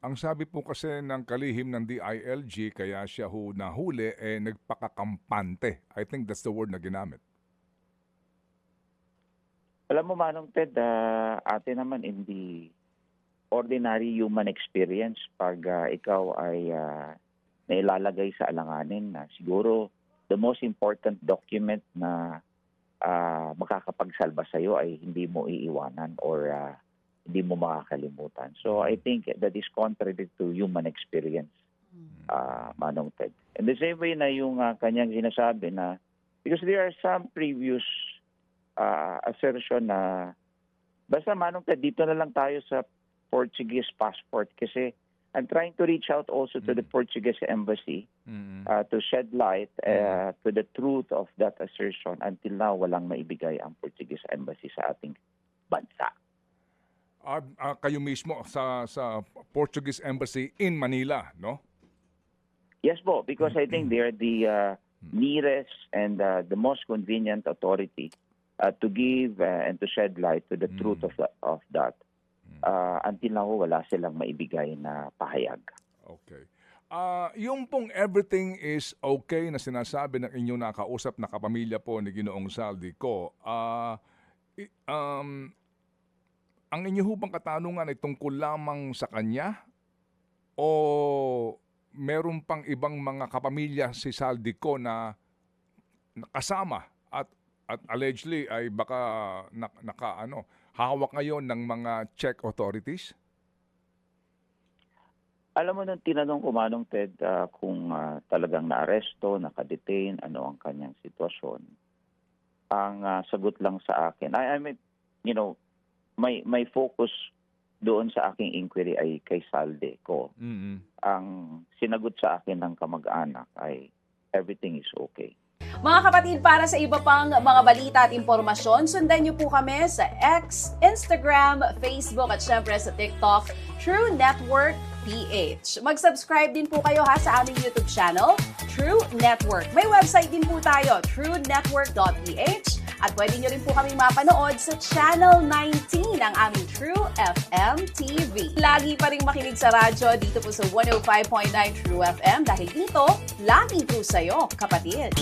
Ang sabi po kasi ng kalihim ng DILG, kaya siya nahuli, nagpakakampante. I think that's the word na ginamit. Alam mo, Manong Ted, atin naman in the ordinary human experience, pag ikaw ay nailalagay sa alanganin, na siguro the most important document na makakapagsalba sa'yo ay hindi mo iiwanan or hindi mo makakalimutan. So I think that is contrary to human experience, Manong Ted. In the same way na yung kanyang sinasabi na, because there are some previous assertion na, basta Manong Ted, dito na lang tayo sa Portuguese passport kasi I'm trying to reach out also to the Portuguese embassy to shed light to the truth of that assertion. Until now, walang maibigay ang Portuguese embassy sa ating bansa. Kayo mismo sa Portuguese Embassy in Manila, no? Yes po, because I think they're the nearest and the most convenient authority to give and to shed light to the truth of that. Until now, wala silang maibigay na pahayag. Okay. Yung pong everything is okay na sinasabi ng inyong nakausap na kapamilya po ni Ginoong Saldico, ang inyo hubang katanungan ay tungkol lamang sa kanya o meron pang ibang mga kapamilya si Saldico na kasama at allegedly ay baka hawak ngayon ng mga Czech authorities? Alam mo, nung tinanong ko, Manong Ted, kung talagang naaresto, nakadetain, ano ang kanyang sitwasyon, ang sagot lang sa akin, I mean, my focus doon sa aking inquiry ay kay Saldico. Ang sinagot sa akin ng kamag-anak ay everything is okay. Mga kapatid, para sa iba pang mga balita at impormasyon, sundan niyo po kami sa X, Instagram, Facebook at syempre sa TikTok, True Network PH. Mag-subscribe din po kayo sa aming YouTube channel, True Network. May website din po tayo, truenetwork.ph. At pwede nyo rin po kami mapanood sa Channel 19 ng aming True FM TV. Lagi pa rin makinig sa radyo dito po sa 105.9 True FM dahil dito, laging true sa'yo, kapatid.